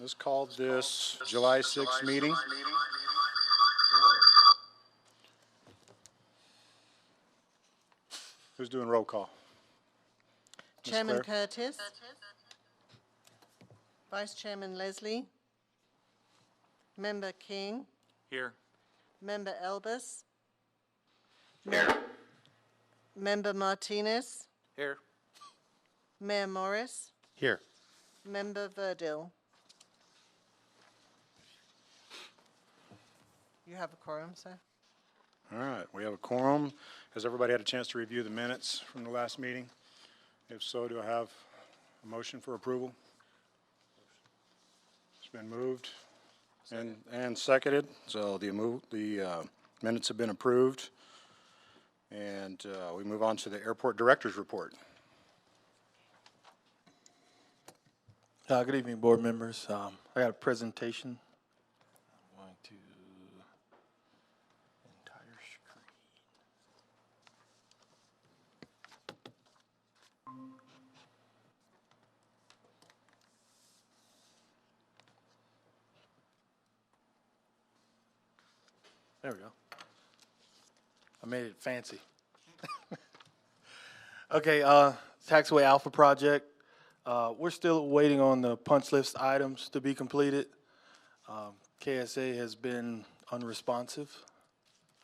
Let's call this July 6th meeting. Who's doing roll call? Ms. Chairman Claire? Curtis. Vice Chairman Leslie. Member King. Here. Member Elbus. Here. Member Martinez. Here. Mayor Morris. Here. Member Verdil. You have a quorum, sir? All right, we have a quorum. Has everybody had a chance to review the minutes from the last meeting? If so, do I have a motion for approval? It's been moved and seconded, so the minutes have been approved. And we move on to the airport director's report. Good evening, board members. I got a presentation. I'm going to entire screen. There we go. I made it fancy. Okay, TAXIWAY Alpha project. We're still waiting on the punch list items to be completed. KSA has been unresponsive.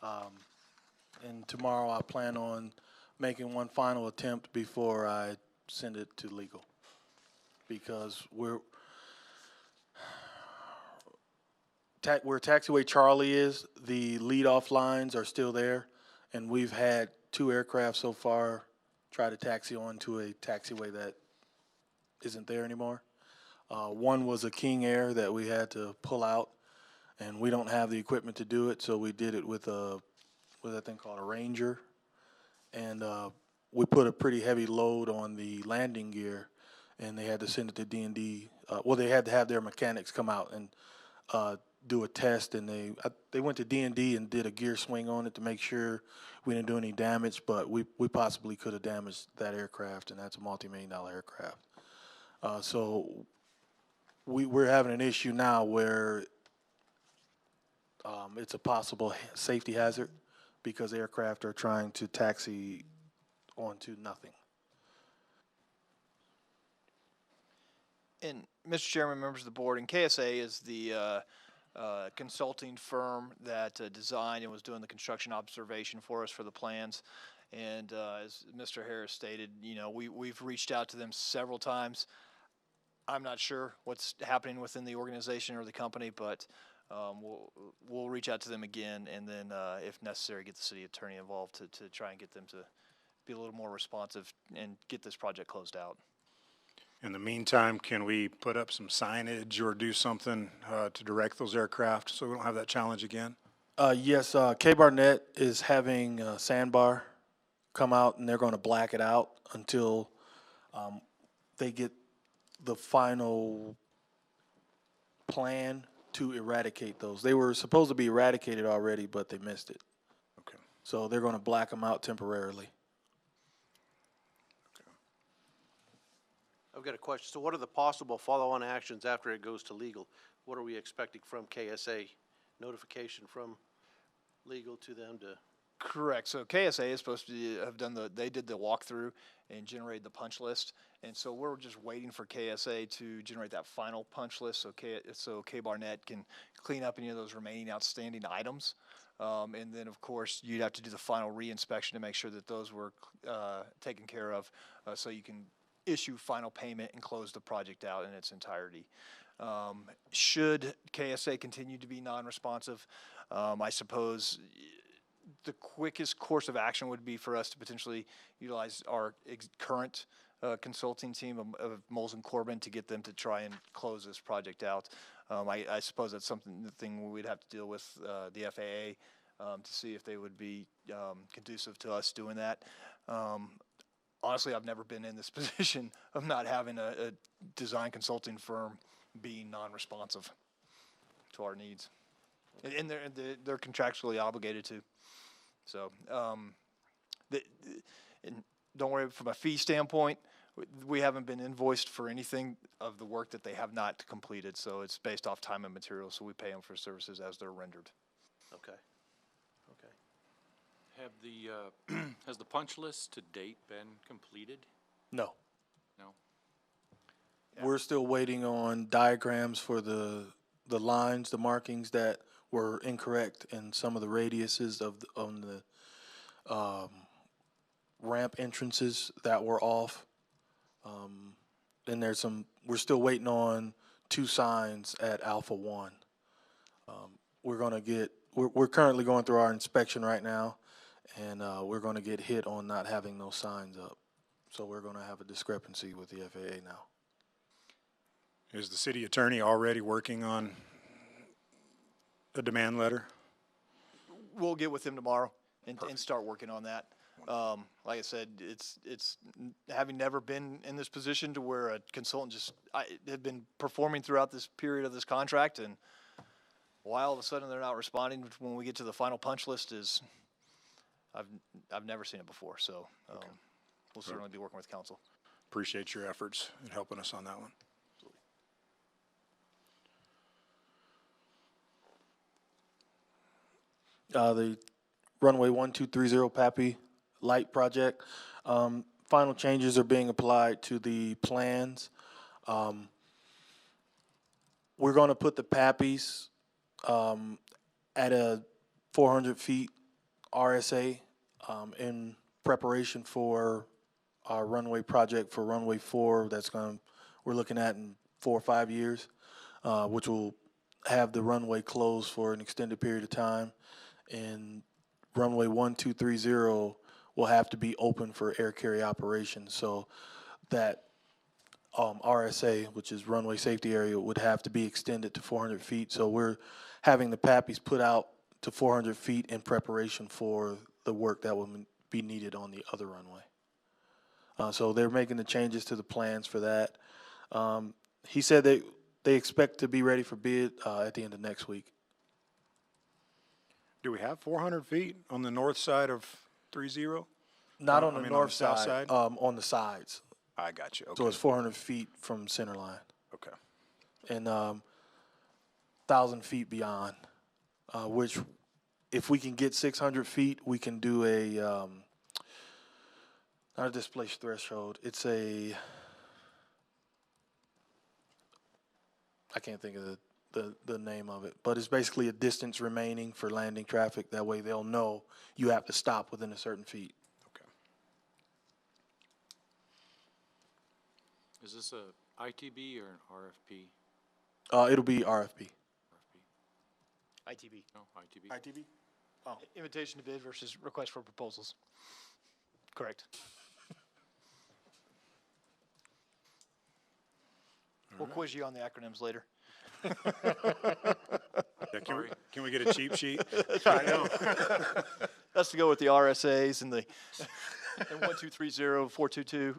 And tomorrow I plan on making one final attempt before I send it to legal. Because where TAXIWAY Charlie is, the lead-off lines are still there. And we've had 2 aircraft so far try to taxi onto a taxiway that isn't there anymore. One was a King Air that we had to pull out, and we don't have the equipment to do it, so we did it with that thing called a Ranger. And we put a pretty heavy load on the landing gear, and they had to send it to D&D. Well, they had to have their mechanics come out and do a test, and they went to D&D and did a gear swing on it to make sure we didn't do any damage, but we possibly could have damaged that aircraft, and that's a multi-million-dollar aircraft. So we're having an issue now where it's a possible safety hazard because aircraft are trying to taxi onto nothing. And Mr. Chairman, members of the board, and KSA is the consulting firm that designed and was doing the construction observation for us for the plans. And as Mr. Harris stated, you know, we've reached out to them several times. I'm not sure what's happening within the organization or the company, but we'll reach out to them again, and then if necessary, get the city attorney involved to try and get them to be a little more responsive and get this project closed out. In the meantime, can we put up some signage or do something to direct those aircraft so we don't have that challenge again? Yes, K-Barnett is having Sandbar come out, and they're going to black it out until they get the final plan to eradicate those. They were supposed to be eradicated already, but they missed it. Okay. So they're going to black them out temporarily. I've got a question. So what are the possible follow-on actions after it goes to legal? What are we expecting from KSA? Notification from legal to them to? Correct. So KSA is supposed to have they did the walkthrough and generated the punch list. And so we're just waiting for KSA to generate that final punch list so K-Barnett can clean up any of those remaining outstanding items. And then, of course, you'd have to do the final re-inspection to make sure that those were taken care of so you can issue final payment and close the project out in its entirety. Should KSA continue to be non-responsive, I suppose the quickest course of action would be for us to potentially utilize our current consulting team of Moles and Corbin to get them to try and close this project out. I suppose that's the thing we'd have to deal with the FAA to see if they would be conducive to us doing that. Honestly, I've never been in this position of not having a design consulting firm being non-responsive to our needs. And they're contractually obligated to. So, and don't worry, from a fee standpoint, We haven't been invoiced for anything of the work that they have not completed, so it's based off time and material, so we pay them for services as they're rendered. Okay. Okay. Have the, has the punch list to date been completed? No. No? We're still waiting on diagrams for the lines, the markings that were incorrect in some of the radiuses of on the ramp entrances that were off. Then there's some, we're still waiting on 2 signs at Alpha 1. We're currently going through our inspection right now, and we're going to get hit on not having those signs up. So we're going to have a discrepancy with the FAA now. Is the city attorney already working on a demand letter? We'll get with him tomorrow and start working on that. Like I said, it's having never been in this position to where a consultant had been performing throughout this period of this contract, and why all of a sudden they're not responding when we get to the final punch list is, I've never seen it before. So we'll certainly be working with council. Appreciate your efforts in helping us on that one. The runway 1230 PAPI light project. Final changes are being applied to the plans. We're going to put the PAPIs at a 400 feet RSA in preparation for our runway project for runway 4 we're looking at in 4 or 5 years, which will have the runway closed for an extended period of time. And runway 1230 will have to be open for air carry operations. So that RSA, which is runway safety area, would have to be extended to 400 feet. So we're having the PAPIs put out to 400 feet in preparation for the work that will be needed on the other runway. So they're making the changes to the plans for that. He said they expect to be ready for bid at the end of next week. Do we have 400 feet on the north side of 30? Not No, on I the mean, north south side, side? on the sides. I got you. Okay. So it's 400 feet from center line Okay. and 1,000 feet beyond, which if we can get 600 feet, we can do not a displaced threshold. It's I can't think of the name of it, but it's basically a distance remaining for landing traffic. That way they'll know you have to stop within a certain feet. Okay. Is this a ITB or an RFP? It'll be RFP. RFP? ITB. No, ITB. ITB? Invitation to bid versus request for proposals. Correct. We'll quiz you on the acronyms later. Yeah, can we get a cheat sheet? I know. That's to go with the RSAs and the and 1230, 422.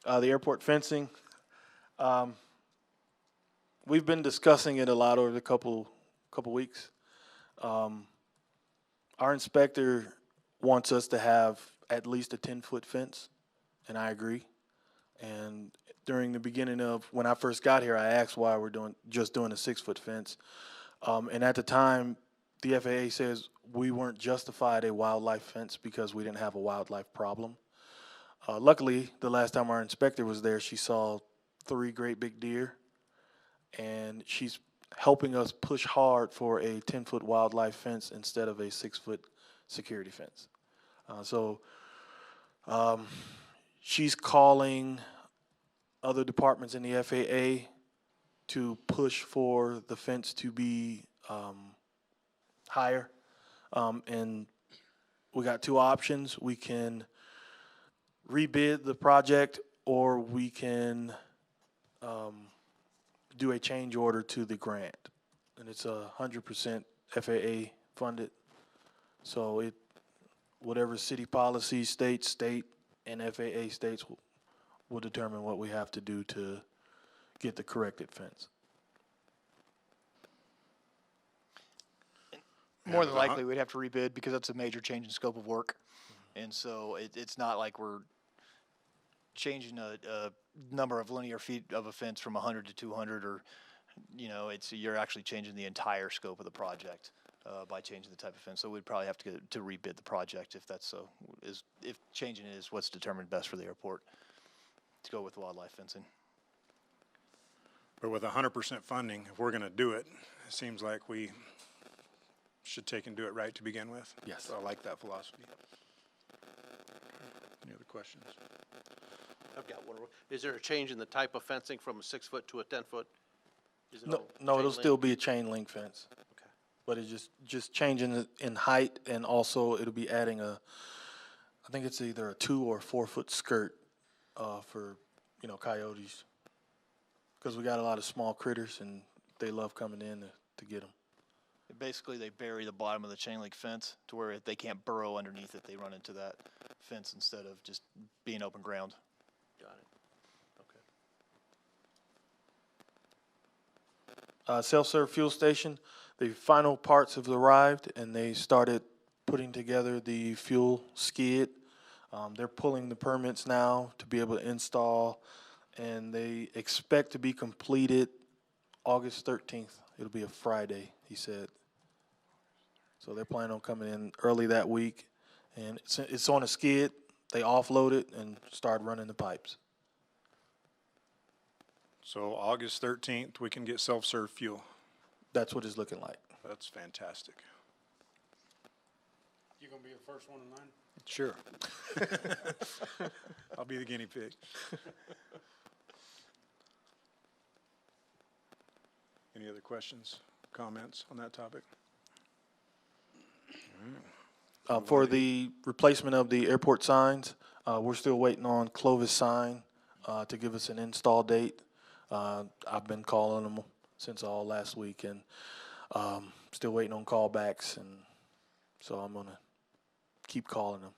The airport fencing. We've been discussing it a lot over the couple weeks. Our inspector wants us to have at least a 10-foot fence, and I agree. And during the beginning of when I first got here, I asked why we're just doing a 6-foot fence. And at the time, the FAA says we weren't justified a wildlife fence because we didn't have a wildlife problem. Luckily, the last time our inspector was there, she saw 3 great big deer, and she's helping us push hard for a 10-foot wildlife fence instead of a 6-foot security fence. She's calling other departments in the FAA to push for the fence to be higher. And we got 2 options. We can rebid the project, or we can do a change order to the grant. And it's 100% FAA funded. So whatever city policy states, state and FAA states will determine what we have to do to get the corrected fence. More than likely, we'd have to rebid because that's a major change in scope of work. And so it's not like we're changing a number of linear feet of a fence from 100 to 200, or, you're actually changing the entire scope of the project by changing the type of fence. So we'd probably have to rebid the project if that's so, if changing it is what's determined best for the airport, to go with wildlife fencing. But with 100% funding, if we're gonna do it, it seems like we should take and do it right to begin with. Yes. So I like that philosophy. Any other questions? I've got one. Is there a change in the type of fencing from a 6-foot to a 10-foot? Is it No, all no, chain it'll link? still be a chain link fence. Okay. But it's just changing it in height, and also it'll be adding I think it's either a 2 or 4 foot skirt for, coyotes. Because we got a lot of small critters, and they love coming in to get them. Basically, they bury the bottom of the chain link fence to where if they can't burrow underneath it, they run into that fence instead of just being open ground. Got it. Okay. Self-serve fuel station, the final parts have arrived, and they started putting together the fuel skid. They're pulling the permits now to be able to install, and they expect to be completed August 13th. It'll be a Friday, he said. So they're planning on coming in early that week, and it's on a skid. They offload it and start running the pipes. So August 13th, we can get self-serve fuel. That's what it's looking like. That's fantastic. You gonna be the first one in line? Sure. I'll be the guinea pig. Any other questions, comments on that topic? For the replacement of the airport signs, we're still waiting on Clovis Sign to give us an install date. I've been calling them since all last week, and still waiting on callbacks, and so I'm gonna keep calling them.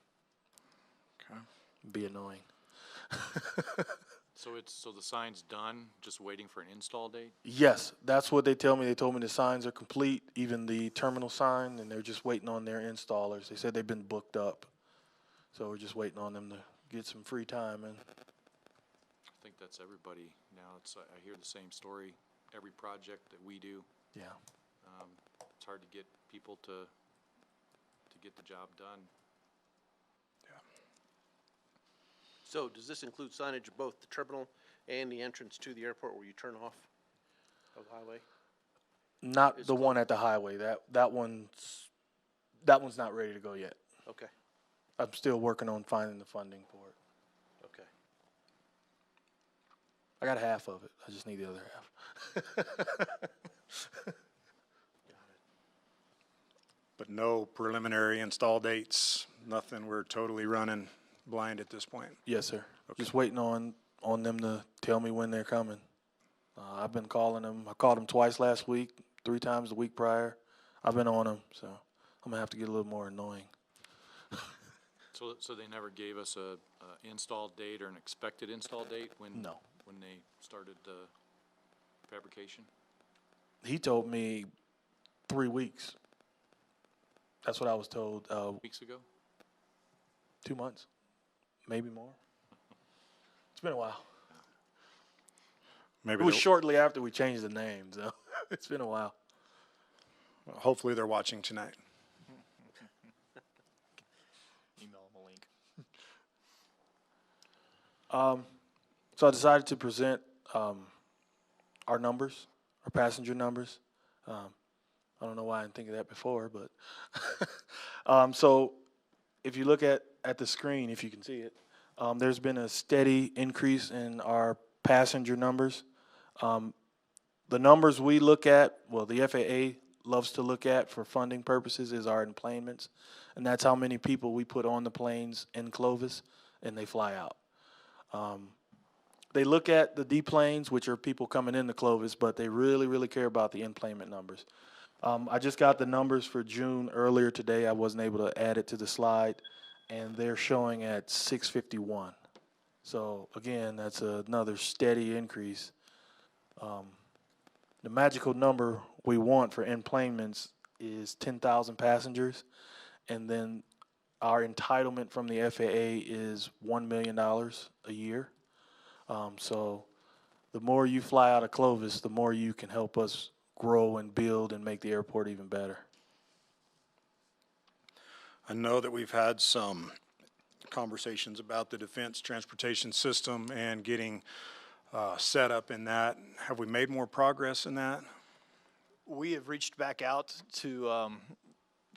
Okay. Be annoying. So the sign's done, just waiting for an install date? Yes, that's what they tell me. They told me the signs are complete, even the terminal sign, and they're just waiting on their installers. They said they've been booked up, so we're just waiting on them to get some free time. And I think that's everybody now. I hear the same story every project that we do. yeah, It's hard to get people to get the job done. So does this include signage of both the terminal and the entrance to the airport where you turn off of the highway? not It's the one at the highway. That one's not ready to go yet. Okay, I'm still working on finding the funding for it. okay. I got half of it. I just need the other half. But no preliminary install dates, nothing. We're totally running blind at this point. Yes, sir. Just waiting on them to tell me when they're coming. I've been calling them. I called them twice last week, 3 times the week prior. I've been on them, so I'm gonna have to get a little more annoying. So they never gave us a install date or an expected install date when No. when they started the fabrication? He told me 3 weeks. That's what I was told. Weeks ago? 2 months, maybe more. It's been a while. Maybe It was they'll- shortly after we changed the name, so it's been a while. hopefully they're watching tonight. Email them a link. So I decided to present our numbers, our passenger numbers. I don't know why I didn't think of that before, but so if you look at the screen, if you can see it, there's been a steady increase in our passenger numbers. The numbers we look at, well, the FAA loves to look at for funding purposes is our enplanements, and that's how many people we put on the planes in Clovis, and they fly out. They look at the D-planes, which are people coming into Clovis, but they really, really care about the enplanement numbers. I just got the numbers for June earlier today. I wasn't able to add it to the slide, and they're showing at 651. So, again, that's another steady increase. The magical number we want for enplanements is 10,000 passengers, and then our entitlement from the FAA is $1 million a year. So the more you fly out of Clovis, the more you can help us grow and build and make the airport even better. I know that we've had some conversations about the defense transportation system and getting set up in that. Have we made more progress in that? We have reached back out to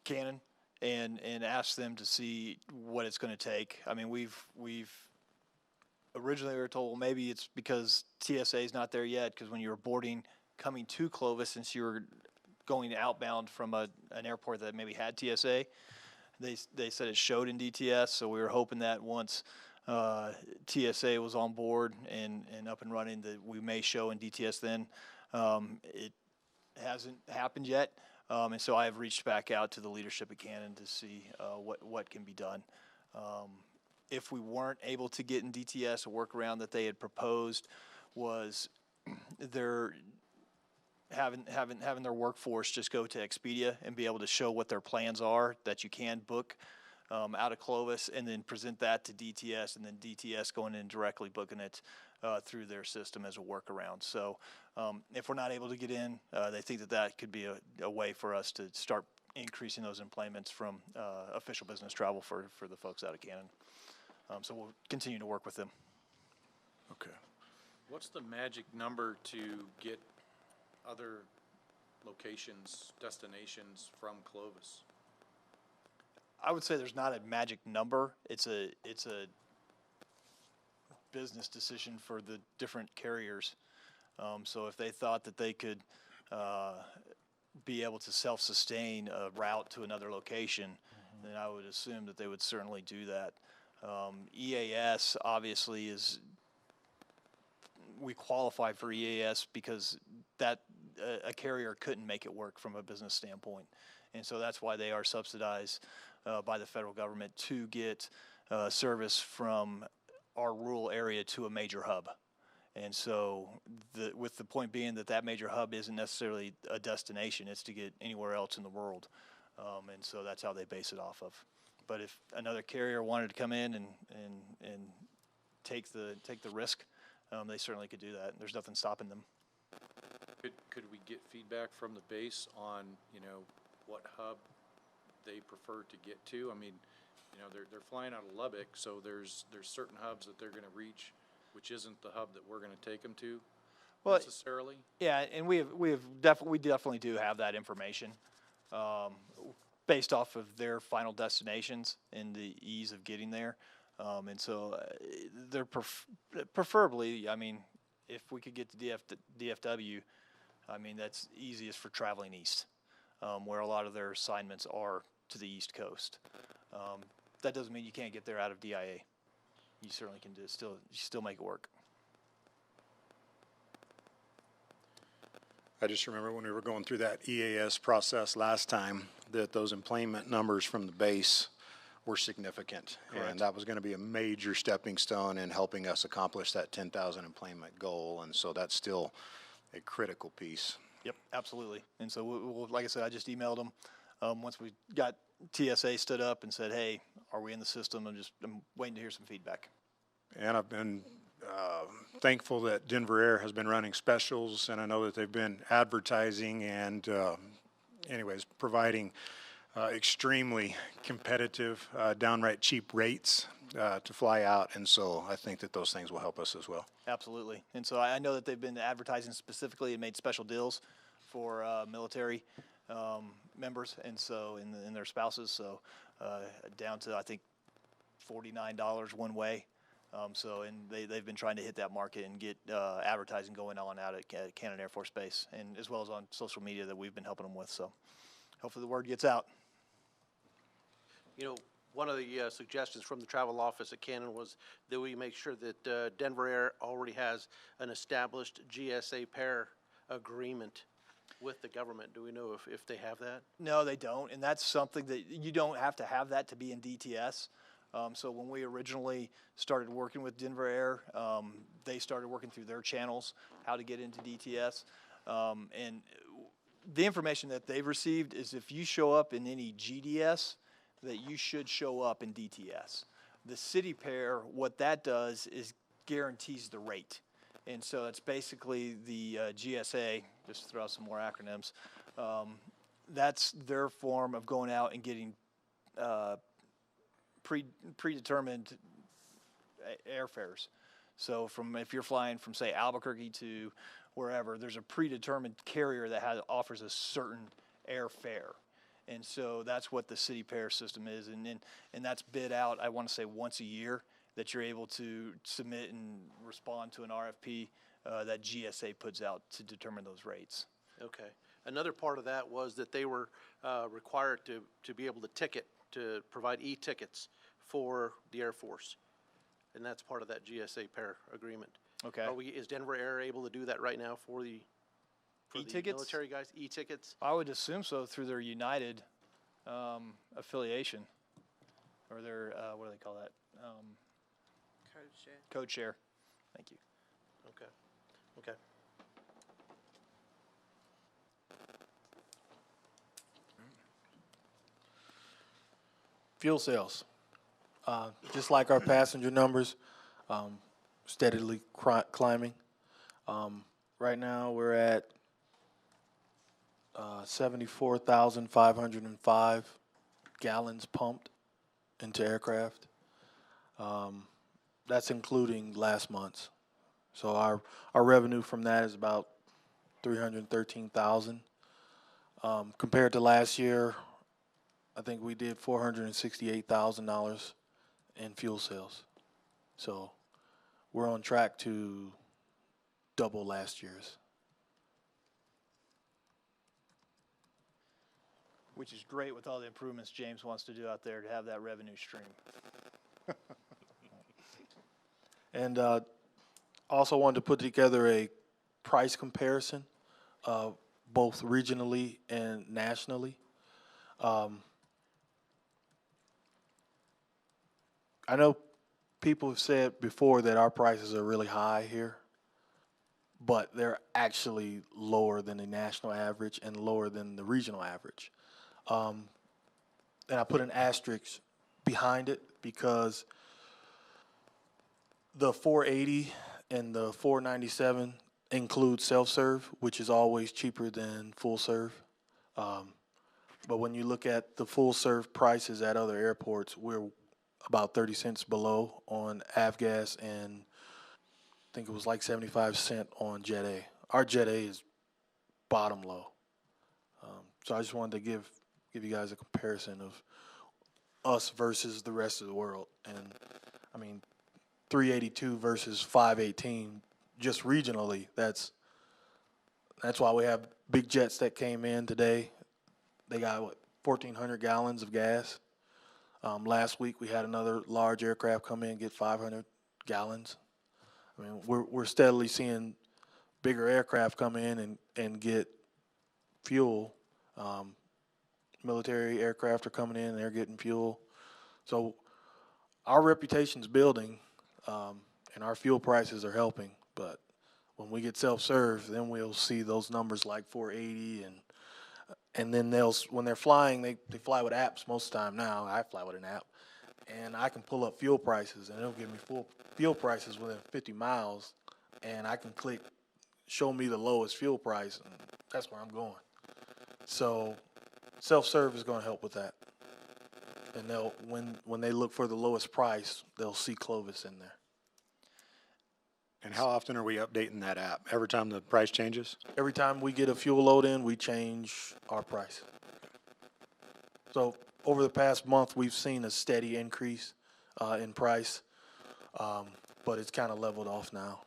Canon and asked them to see what it's going to take. I mean, we've originally we were told, well, maybe it's because TSA is not there yet, because when you were boarding coming to Clovis, since you were going outbound from an airport that maybe had TSA, they said it showed in DTS. So we were hoping that once TSA was on board and up and running, that we may show in DTS then. It hasn't happened yet, and so I have reached back out to the leadership at Canon to see what can be done. If we weren't able to get in DTS, a workaround that they had proposed was they're having their workforce just go to Expedia and be able to show what their plans are that you can book out of Clovis, and then present that to DTS, and then DTS going in directly booking it through their system as a workaround. So if we're not able to get in, they think that could be a way for us to start increasing those employments from official business travel for the folks out of Canon. So we'll continue to work with them. Okay. What's the magic number to get other locations, destinations from Clovis? I would say there's not a magic number. It's a business decision for the different carriers. So if they thought that they could be able to self-sustain a route to another location, then I would assume that they would certainly do that. EAS obviously is, we qualify for EAS because that a carrier couldn't make it work from a business standpoint. And so that's why they are subsidized by the federal government to get service from our rural area to a major hub. And so with the point being that major hub isn't necessarily a destination, it's to get anywhere else in the world. And so that's how they base it off of. But if another carrier wanted to come in and take the risk, they certainly could do that. There's nothing stopping them. Could we get feedback from the base on, what hub they prefer to get to? I mean, they're flying out of Lubbock, so there's certain hubs that they're going to reach, which isn't the hub that we're going to take them to necessarily. Yeah, and we definitely do have that information based off of their final destinations and the ease of getting there. And so they're preferably, I mean, if we could get to DFW, I mean, that's easiest for traveling east, where a lot of their assignments are to the East Coast. That doesn't mean you can't get there out of DIA. You certainly can still make it work. I just remember when we were going through that EAS process last time, that those employment numbers from the base were significant. Correct. And that was going to be a major stepping stone in helping us accomplish that 10,000 employment goal. And so that's still a critical piece. Yep, absolutely. And so, we'll, like I said, I just emailed them once we got TSA stood up and said, hey, are we in the system? I'm waiting to hear some feedback. And I've been thankful that Denver Air has been running specials, and I know that they've been advertising and anyways, providing extremely competitive, downright cheap rates to fly out. And so I think that those things will help us as well. Absolutely. And so I know that they've been advertising specifically and made special deals for military members, and so in their spouses. So down to, I think, $49 one way. And they've been trying to hit that market and get advertising going on out at Cannon Air Force Base, and as well as on social media that we've been helping them with. So hopefully the word gets out. One of the suggestions from the travel office at Cannon was that we make sure that Denver Air already has an established GSA pair agreement with the government. Do we know if they have that? No, they don't, and that's something that you don't have to have that to be in DTS. So when we originally started working with Denver Air, they started working through their channels how to get into DTS, and the information that they've received is if you show up in any GDS, that you should show up in DTS. The city pair, what that does is guarantees the rate. And so it's basically the GSA, just to throw out some more acronyms, that's their form of going out and getting predetermined airfares. So if you're flying from, say, Albuquerque to wherever, there's a predetermined carrier that offers a certain airfare. And so that's what the city pair system is. And that's bid out, I want to say, once a year, that you're able to submit and respond to an RFP that GSA puts out to determine those rates. Okay. Another part of that was that they were required to be able to provide e-tickets for the Air Force. And that's part of that GSA pair agreement. Okay. Is Denver Air able to do that right now for the E-tickets? military guys? E-tickets? I would assume so through their United affiliation, or their, what do they call that? Code share. Code share. Thank you. Okay. Okay. Fuel sales. Just like our passenger numbers, steadily climbing. Right now, we're at 74,505 gallons pumped into aircraft. That's including last month's. So our revenue from that is about 313,000. Compared to last year, I think we did $468,000 in fuel sales. So we're on track to double last year's. Which is great with all the improvements James wants to do out there to have that revenue stream. And also wanted to put together a price comparison, both regionally and nationally. I know people have said before that our prices are really high here, but they're actually lower than the national average and lower than the regional average. And I put an asterisk behind it because the 480 and the 497 include self-serve, which is always cheaper than full serve. But when you look at the full serve prices at other airports, we're about 30 cents below on avgas, and I think it was like 75 cents on Jet A. Our Jet A is bottom low. So I just wanted to give you guys a comparison of us versus the rest of the world. And I mean, 382 versus 518, just regionally, that's why we have big jets that came in today. They got, 1,400 gallons of gas. Last week we had another large aircraft come in and get 500 gallons. I mean, we're steadily seeing bigger aircraft come in and get fuel. Military aircraft are coming in and they're getting fuel. So our reputation's building, and our fuel prices are helping. But when we get self-serve, then we'll see those numbers like 480, and then when they're flying, they fly with apps most of the time now. I fly with an app, and I can pull up fuel prices, and it'll give me full fuel prices within 50 miles, and I can click show me the lowest fuel price, and that's where I'm going. So self-serve is going to help with that. And when they look for the lowest price, they'll see Clovis in there. And how often are we updating that app? Every time the price changes? Every time we get a fuel load in, we change our price. So over the past month, we've seen a steady increase in price, but it's kind of leveled off now.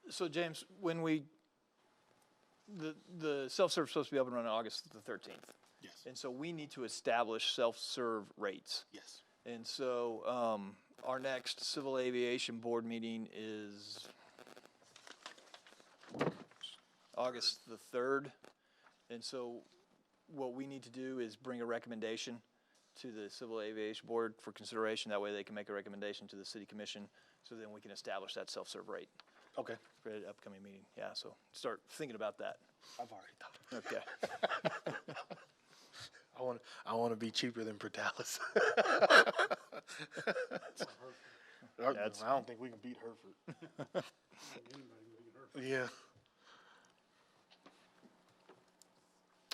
So James, when the self-serve is supposed to be up and running August the 13th. Yes. And so we need to establish self-serve rates. Yes. And so our next Civil Aviation Board meeting is August the 3rd. And so what we need to do is bring a recommendation to the Civil Aviation Board for consideration. That way they can make a recommendation to the City Commission, so then we can establish that self-serve rate. Okay. for the upcoming meeting. Yeah, so start thinking about that. I've already thought. Okay. I want to be cheaper than Portales. That's- I don't think we can beat Hereford. Yeah.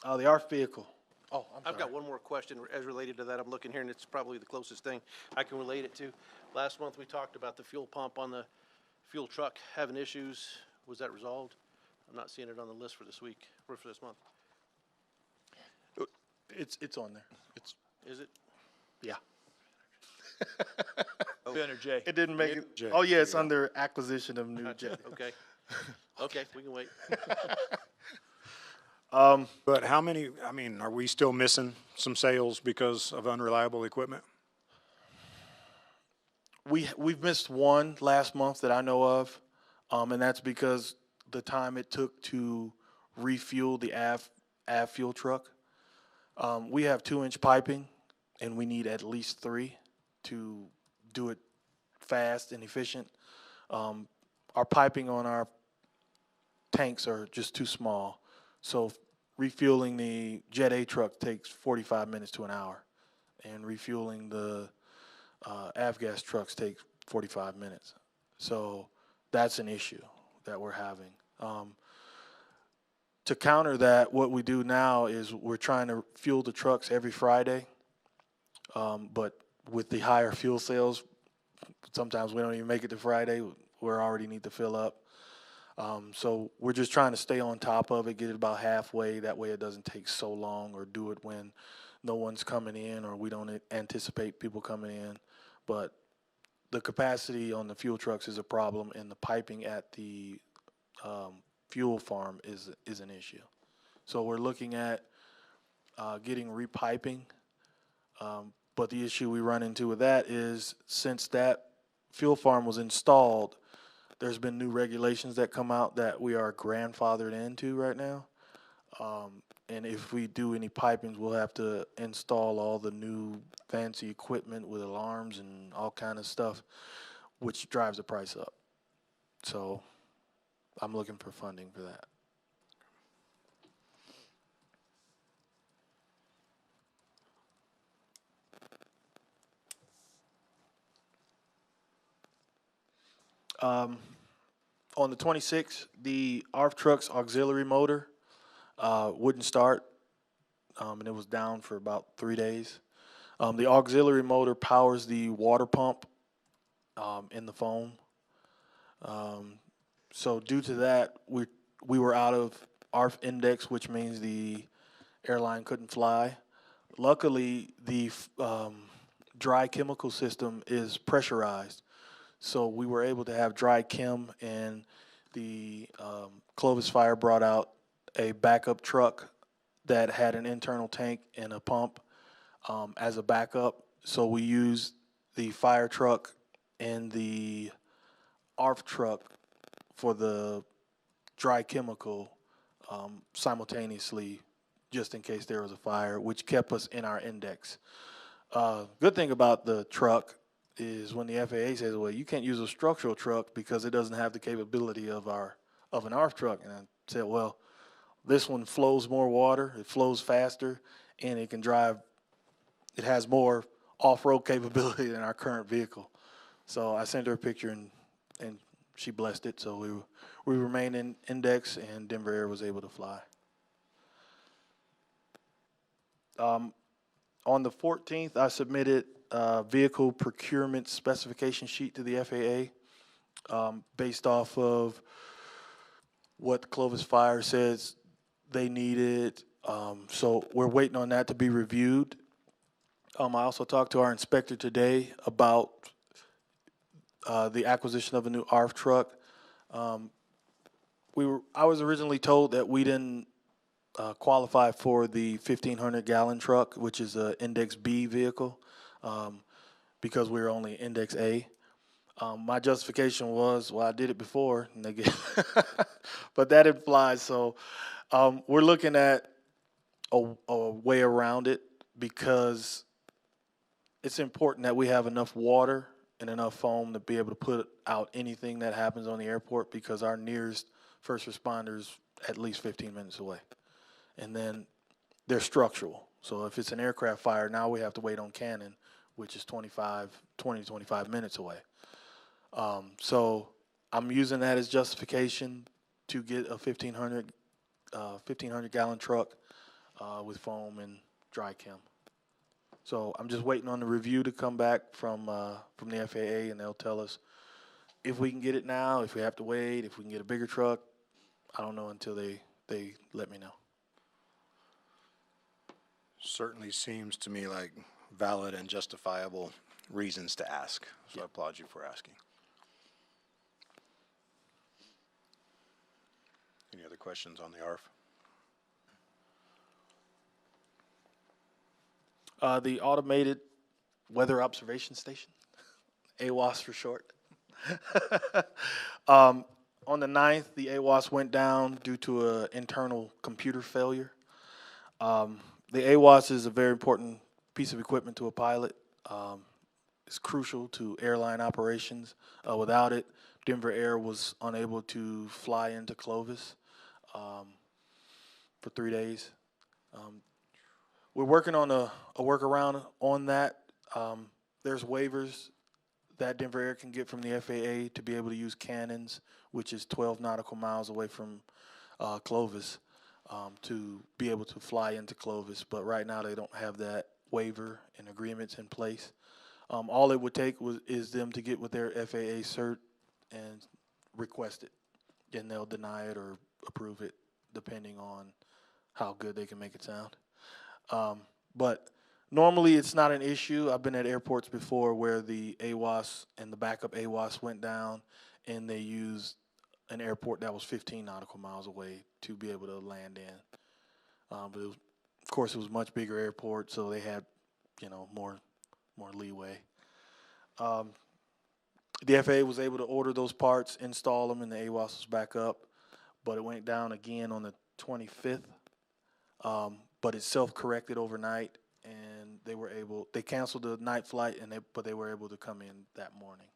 The ARFF vehicle. Oh, I'm sorry. I've got one more question as related to that. I'm looking here, and it's probably the closest thing I can relate it to. Last month, we talked about the fuel pump on the fuel truck having issues. Was that resolved? I'm not seeing it on the list for this week, or for this month. It's on there. Is it? Yeah. Ben or Jay? It didn't make it. Jay, Oh, yeah, there it's you go. under acquisition of new Gotcha. jet. Okay. Okay, we can wait. But how many, I mean, are we still missing some sales because of unreliable equipment? We've missed one last month that I know of, and that's because the time it took to refuel the AV fuel truck. We have 2-inch piping, and we need at least 3 to do it fast and efficient. Our piping on our tanks are just too small, so refueling the Jet A truck takes 45 minutes to an hour, and refueling the avgas trucks take 45 minutes. So that's an issue that we're having. To counter that, what we do now is we're trying to fuel the trucks every Friday, but with the higher fuel sales, sometimes we don't even make it to Friday. We already need to fill up. So we're just trying to stay on top of it, get it about halfway. That way it doesn't take so long, or do it when no one's coming in or we don't anticipate people coming in. But the capacity on the fuel trucks is a problem, and the piping at the fuel farm is an issue. So we're looking at getting repiping. But the issue we run into with that is, since that fuel farm was installed, there's been new regulations that come out that we are grandfathered into right now. And if we do any pipings, we'll have to install all the new fancy equipment with alarms and all kind of stuff, which drives the price up. So I'm looking for funding for that. On the 26th, the ARFF truck's auxiliary motor wouldn't start, and it was down for about 3 days. The auxiliary motor powers the water pump in the foam. So due to that, we were out of ARFF index, which means the airline couldn't fly. Luckily, the dry chemical system is pressurized, so we were able to have dry chem, and the Clovis-Fire brought out a backup truck that had an internal tank and a pump as a backup. So we used the fire truck and the ARFF truck for the dry chemical simultaneously, just in case there was a fire, which kept us in our index. Good thing about the truck is when the FAA says, well, you can't use a structural truck because it doesn't have the capability of an ARFF truck. And I said, well, this one flows more water, it flows faster, and it can drive, it has more off-road capability than our current vehicle. So I sent her a picture, and she blessed it. So we remain in index, and Denver Air was able to fly. On the 14th, I submitted a vehicle procurement specification sheet to the FAA based off of what Clovis-Fire says they needed. So we're waiting on that to be reviewed. I also talked to our inspector today about the acquisition of a new ARFF truck. I was originally told that we didn't qualify for the 1,500-gallon truck, which is an Index B vehicle, because we were only Index A. My justification was, well, I did it before, and they get but that implies. So we're looking at a way around it, because it's important that we have enough water and enough foam to be able to put out anything that happens on the airport, because our nearest first responders at least 15 minutes away. And then they're structural. So if it's an aircraft fire, now we have to wait on Cannon, which is 20 to 25 minutes away. So I'm using that as justification to get a 1,500 gallon truck with foam and dry chem. So I'm just waiting on the review to come back from the FAA, and they'll tell us if we can get it now, if we have to wait, if we can get a bigger truck. I don't know until they let me know. Certainly seems to me like valid and justifiable reasons to ask. So I applaud you for asking. Any other questions on the ARFF? The Automated Weather Observation Station, AWOS for short. On the 9th, the AWOS went down due to an internal computer failure. The AWOS is a very important piece of equipment to a pilot. It's crucial to airline operations. Without it, Denver Air was unable to fly into Clovis for 3 days. We're working on a workaround on that. There's waivers that Denver Air can get from the FAA to be able to use Cannons, which is 12 nautical miles away from Clovis, to be able to fly into Clovis. But right now they don't have that waiver and agreements in place. All it would take is them to get with their FAA cert and request it. Then they'll deny it or approve it, depending on how good they can make it sound. But normally it's not an issue. I've been at airports before where the AWOS and the backup AWOS went down, and they used an airport that was 15 nautical miles away to be able to land in. But it was, of course, it was a much bigger airport, so they had, more leeway. The FAA was able to order those parts, install them, and the AWOS was back up. But it went down again on the 25th. But it self-corrected overnight, and they canceled the night flight, but they were able to come in that morning.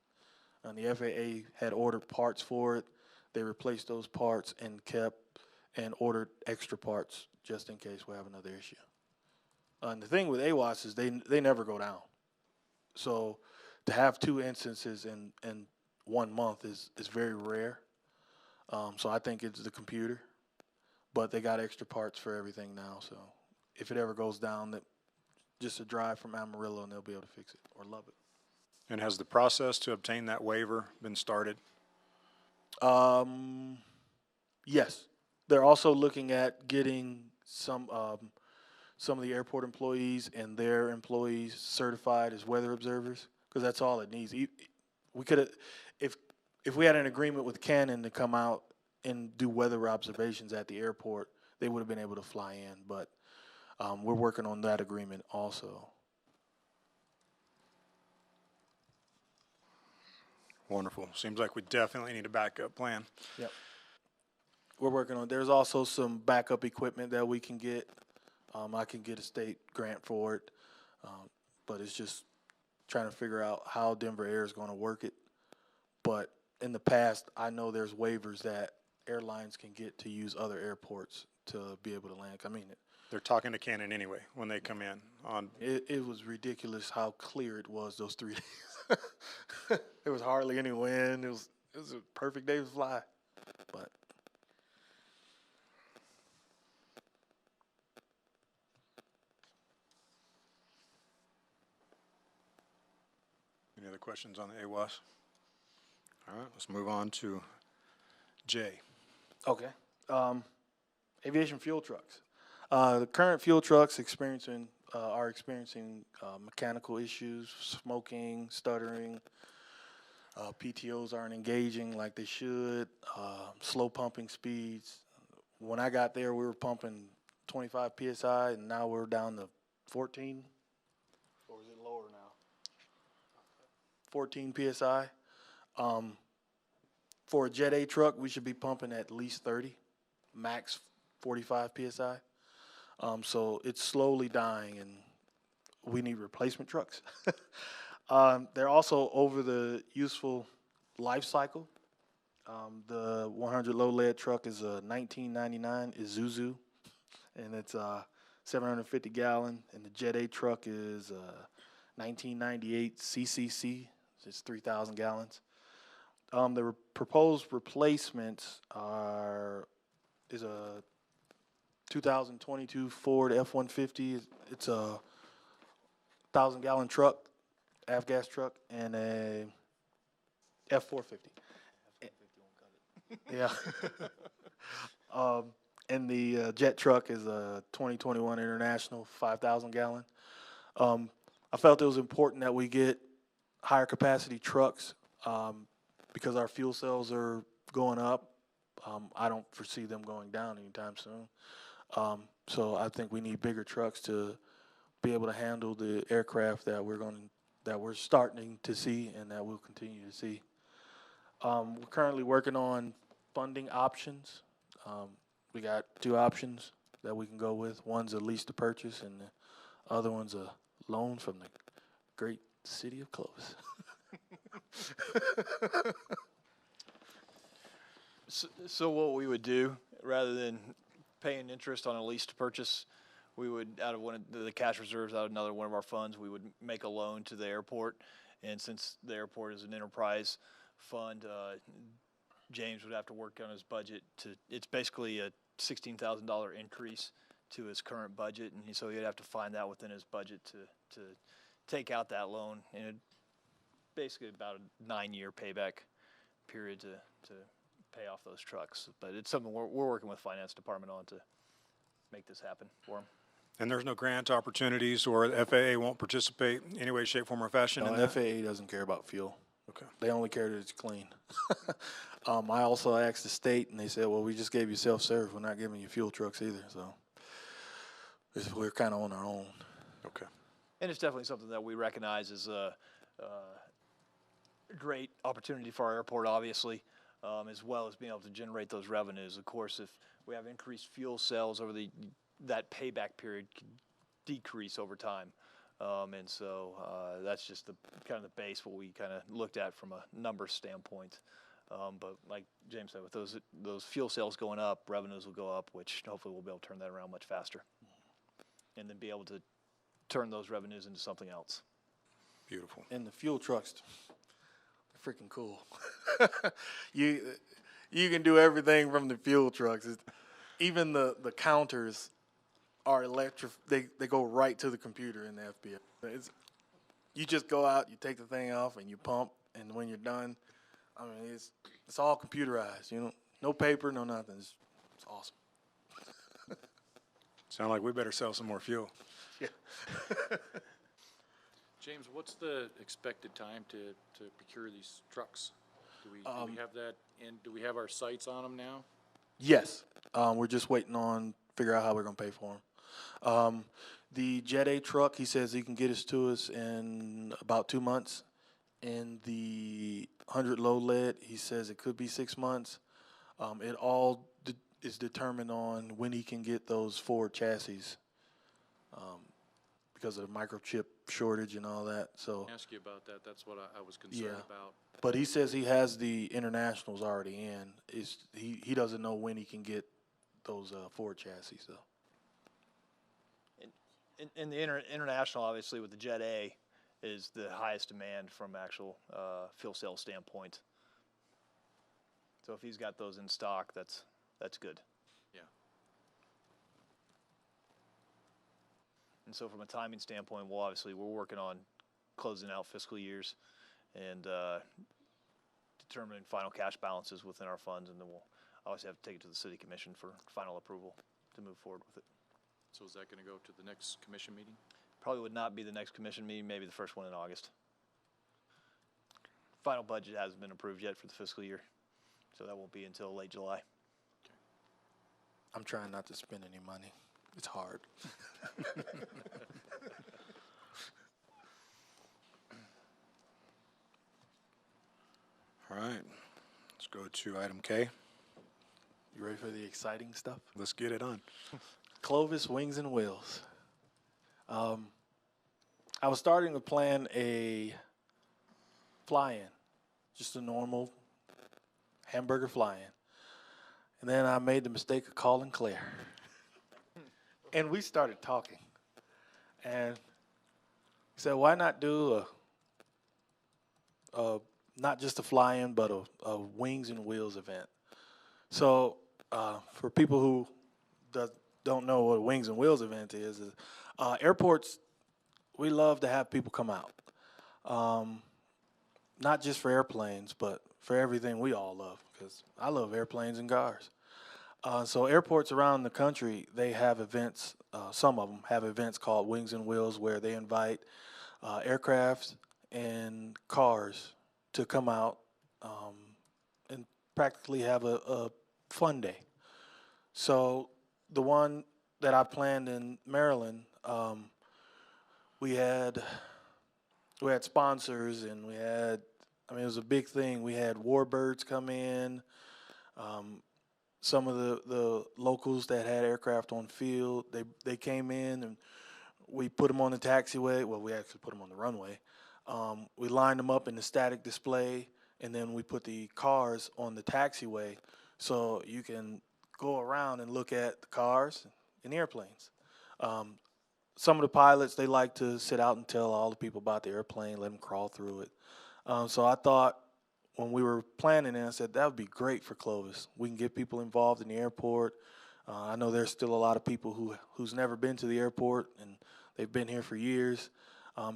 And the FAA had ordered parts for it. They replaced those parts and ordered extra parts just in case we have another issue. And the thing with AWOS is they never go down. So to have 2 instances in 1 month is very rare. So I think it's the computer, but they got extra parts for everything now. So if it ever goes down, just a drive from Amarillo and they'll be able to fix it or love it. And has the process to obtain that waiver been started? Yes. They're also looking at getting some of the airport employees and their employees certified as weather observers, because that's all it needs. We could have, if we had an agreement with Cannon to come out and do weather observations at the airport, they would have been able to fly in. But we're working on that agreement also. Wonderful. Seems like we definitely need a backup plan. Yep. We're working on. There's also some backup equipment that we can get. I can get a state grant for it, but it's just trying to figure out how Denver Air is going to work it. But in the past, I know there's waivers that airlines can get to use other airports to be able to land. I mean, They're talking to Cannon anyway when they come in. it was ridiculous how clear it was those 3 days. There was hardly any wind. It was a perfect day to fly. But Any other questions on the AWOS? All right, let's move on to Jay. okay, aviation fuel trucks. The current fuel trucks are experiencing mechanical issues, smoking, stuttering. PTOs aren't engaging like they should. Slow pumping speeds. When I got there, we were pumping 25 psi, and now we're down to 14. Or is it lower now? 14 psi. For a Jet A truck, we should be pumping at least 30, max 45 psi. So it's slowly dying, and we need replacement trucks. They're also over the useful life cycle. The 100 low lead truck is a 1999 Isuzu, and it's 750 gallon. And the Jet A truck is 1998 CCC, it's 3,000 gallons. The proposed replacements is a 2022 Ford F-150. It's a 1,000-gallon truck, gas truck, and a F-450. Yeah. And the jet truck is a 2021 International 5,000 gallon. I felt it was important that we get higher capacity trucks because our fuel cells are going up. I don't foresee them going down anytime soon. So I think we need bigger trucks to be able to handle the aircraft that we're starting to see and that we'll continue to see. We're currently working on funding options. We got two options that we can go with. One's a lease to purchase, and the other one's a loan from the great city of Clovis. So what we would do, rather than paying interest on a lease to purchase, we would, out of one of the cash reserves, out of another one of our funds, we would make a loan to the airport. And since the airport is an enterprise fund, James would have to work on his budget it's basically a $16,000 increase to his current budget, and so he'd have to find that within his budget to take out that loan. And it basically about a 9-year payback period to pay off those trucks. But it's something we're working with finance department on to make this happen for him. And there's no grant opportunities, or the FAA won't participate in any way, shape, form, or fashion in No, that? FAA doesn't care about fuel. Okay. They only care that it's clean. I also asked the state, and they said, well, we just gave you self-serve. We're not giving you fuel trucks either. So we're kind of on our own. Okay. And it's definitely something that we recognize as a great opportunity for our airport, obviously, as well as being able to generate those revenues. Of course, if we have increased fuel sales over that payback period can decrease over time. And so that's just the kind of the base what we kind of looked at from a numbers standpoint. But like James said, with those fuel sales going up, revenues will go up, which hopefully we'll be able to turn that around much faster. And then be able to turn those revenues into something else. Beautiful. And the fuel trucks, they're freaking cool. You can do everything from the fuel trucks. Even the counters are electric. They go right to the computer in the FBO. You just go out, you take the thing off, and you pump. And when you're done, I mean, it's all computerized. You know, no paper, no nothing. It's awesome. Sound like we better sell some more fuel. Yeah. James, what's the expected time to procure these trucks? Do we have that, and do we have our sights on them now? Yes. We're just waiting on figure out how we're going to pay for them. The Jet A truck, he says he can get us to us in about 2 months. And the 100 low lead, he says it could be 6 months. It all is determined on when he can get those Ford chassis because of the microchip shortage and all that. So Ask you about that. That's what I was concerned about. But he says he has the internationals already in. He doesn't know when he can get those Ford chassis, though. In the international, obviously, with the Jet A, is the highest demand from actual fuel cell standpoint. So if he's got those in stock, that's good. Yeah. And so from a timing standpoint, we're working on closing out fiscal years and determining final cash balances within our funds, and then we'll obviously have to take it to the city commission for final approval to move forward with it. So is that going to go to the next commission meeting? Probably would not be the next commission meeting, maybe the first one in August. Final budget hasn't been approved yet for the fiscal year, so that won't be until late July. I'm trying not to spend any money. It's hard. All right. Let's go to item K. You ready for the exciting stuff? Let's get it on. Clovis Wings and Wheels. I was starting to plan a fly-in, just a normal hamburger fly-in. And then I made the mistake of calling Claire. And we started talking. And he said, why not do not just a fly-in, but a wings and wheels event? So for people who don't know what a wings and wheels event is airports, we love to have people come out. Not just for airplanes, but for everything we all love, because I love airplanes and cars. So airports around the country, they have events, some of them have events called Wings and Wheels, where they invite aircrafts and cars to come out and practically have a fun day. So the one that I planned in Maryland, we had sponsors, and it was a big thing. We had warbirds come in, some of the locals that had aircraft on field, they came in, and we put them on the taxiway. Well, we actually put them on the runway. We lined them up in the static display, and then we put the cars on the taxiway so you can go around and look at the cars and airplanes. Some of the pilots, they like to sit out and tell all the people about the airplane, let them crawl through it. So I thought, when we were planning it, I said that would be great for Clovis. We can get people involved in the airport. I know there's still a lot of people who's never been to the airport, and they've been here for years.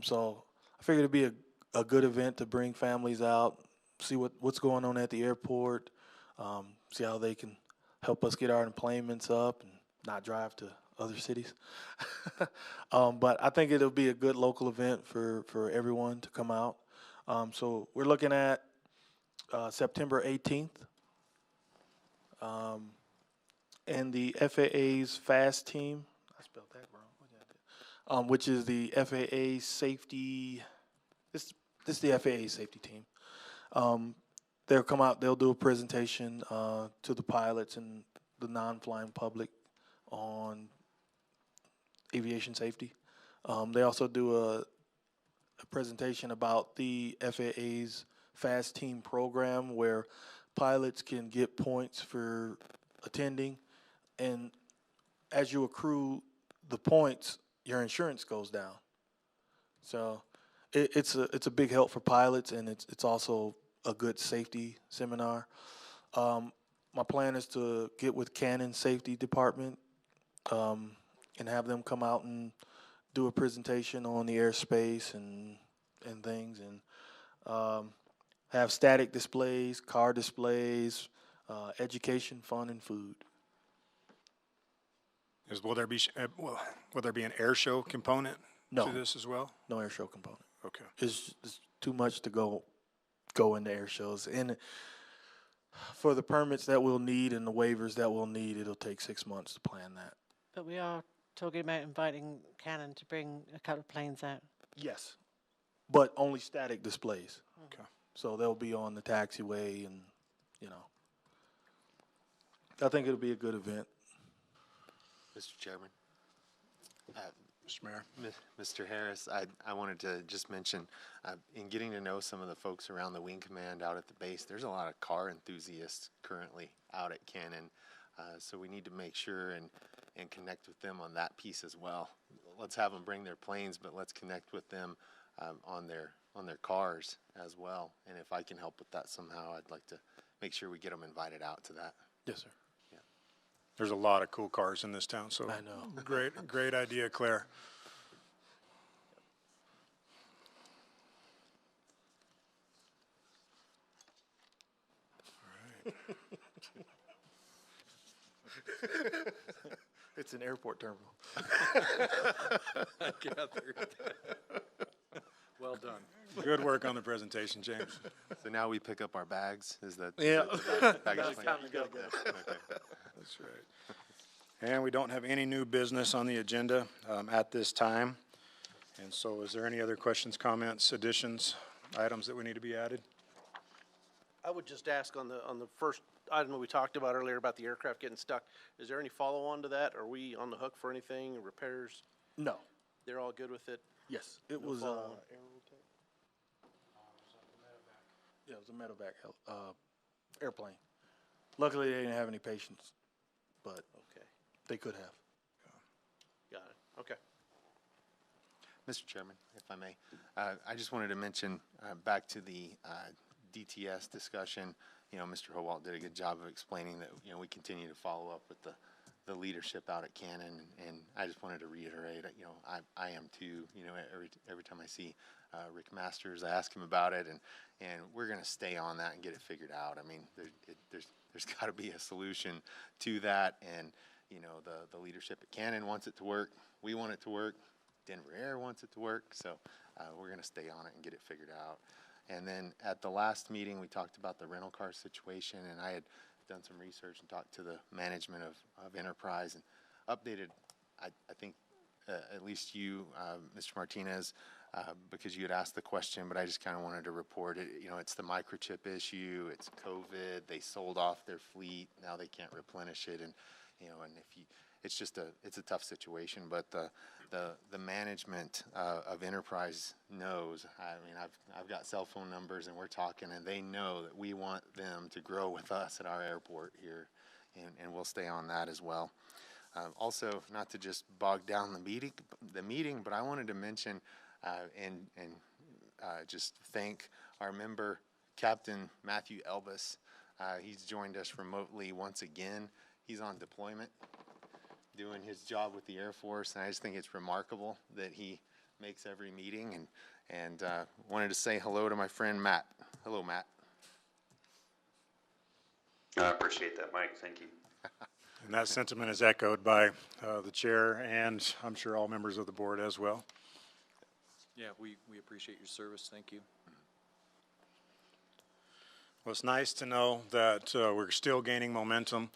So I figured it'd be a good event to bring families out, see what's going on at the airport, see how they can help us get our employments up and not drive to other cities. But I think it'll be a good local event for everyone to come out. So we're looking at September 18th. And the FAA's FAST team, I spelled that wrong, which is the FAA safety, this is the FAA safety team. They'll come out, they'll do a presentation to the pilots and the non-flying public on aviation safety. They also do a presentation about the FAA's FAST team program, where pilots can get points for attending, and as you accrue the points, your insurance goes down. So it's a big help for pilots, and it's also a good safety seminar. My plan is to get with Canon Safety Department and have them come out and do a presentation on the airspace and things, and have static displays, car displays, education, fun, and food. Will there be an air show component No. to this as well? No air show component. Okay. It's too much to go into air shows. And for the permits that we'll need and the waivers that we'll need, it'll take 6 months to plan that. But we are talking about inviting Canon to bring a couple of planes out. Yes, but only static displays. Okay. So they'll be on the taxiway, and, I think it'll be a good event. Mr. Chairman. Mr. Mayor. Mr. Harris, I wanted to just mention, in getting to know some of the folks around the Wing Command out at the base, there's a lot of car enthusiasts currently out at Cannon. So we need to make sure and connect with them on that piece as well. Let's have them bring their planes, but let's connect with them on their cars as well. And if I can help with that somehow, I'd like to make sure we get them invited out to that. Yes, sir. There's a lot of cool cars in this town, so I know. Great idea, Claire. All right. It's an airport terminal. I gathered. Well done. Good work on the presentation, James. So now we pick up our bags. Is that? Yeah. Baggage claim? go. Okay. That's right. And we don't have any new business on the agenda at this time. And so is there any other questions, comments, additions, items that we need to be added? I would just ask on the first item that we talked about earlier about the aircraft getting stuck, is there any follow-on to that? Are we on the hook for anything, repairs? No. They're all good with it? Yes. It No was. follow-on? Yeah, it was a medevac airplane. Luckily, they didn't have any patients, but Okay, they could have. got it, okay. Mr. Chairman, if I may, I just wanted to mention, back to the DTS discussion, you know, Mr. Howalt did a good job of explaining that, you know, we continue to follow up with the leadership out at Cannon, and I just wanted to reiterate, you know, I am too, you know, every time I see Rick Masters, I ask him about it, and we're gonna stay on that and get it figured out. I mean, there's gotta be a solution to that, and, you know, the leadership at Cannon wants it to work, we want it to work, Denver Air wants it to work, so we're going to stay on it and get it figured out. And then at the last meeting, we talked about the rental car situation, and I had done some research and talked to the management of Enterprise and updated, I think, at least you, Mr. Martinez, because you had asked the question, but I just kind of wanted to report it. You know, it's the microchip issue, it's COVID, they sold off their fleet, now they can't replenish it, and, you know, and if you, it's just it's a tough situation, but the management of Enterprise knows. I mean, I've got cell phone numbers, and we're talking, and they know that we want them to grow with us at our airport here, and we'll stay on that as well. Also, not to just bog down the meeting, but I wanted to mention and just thank our member, Captain Matthew Elbis. He's joined us remotely once again. He's on deployment, doing his job with the Air Force, and I just think it's remarkable that he makes every meeting, and wanted to say hello to my friend Matt. Hello, Matt. I appreciate that, Mike. Thank you. And that sentiment is echoed by the chair and I'm sure all members of the board as well. Yeah, we appreciate your service. Thank you. Well, it's nice to know that we're still gaining momentum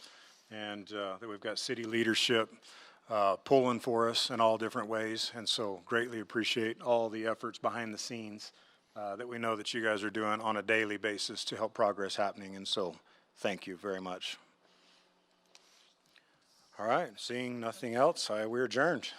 and that we've got city leadership pulling for us in all different ways. And so greatly appreciate all the efforts behind the scenes that we know that you guys are doing on a daily basis to help progress happening. And so thank you very much. All right, seeing nothing else, we're adjourned.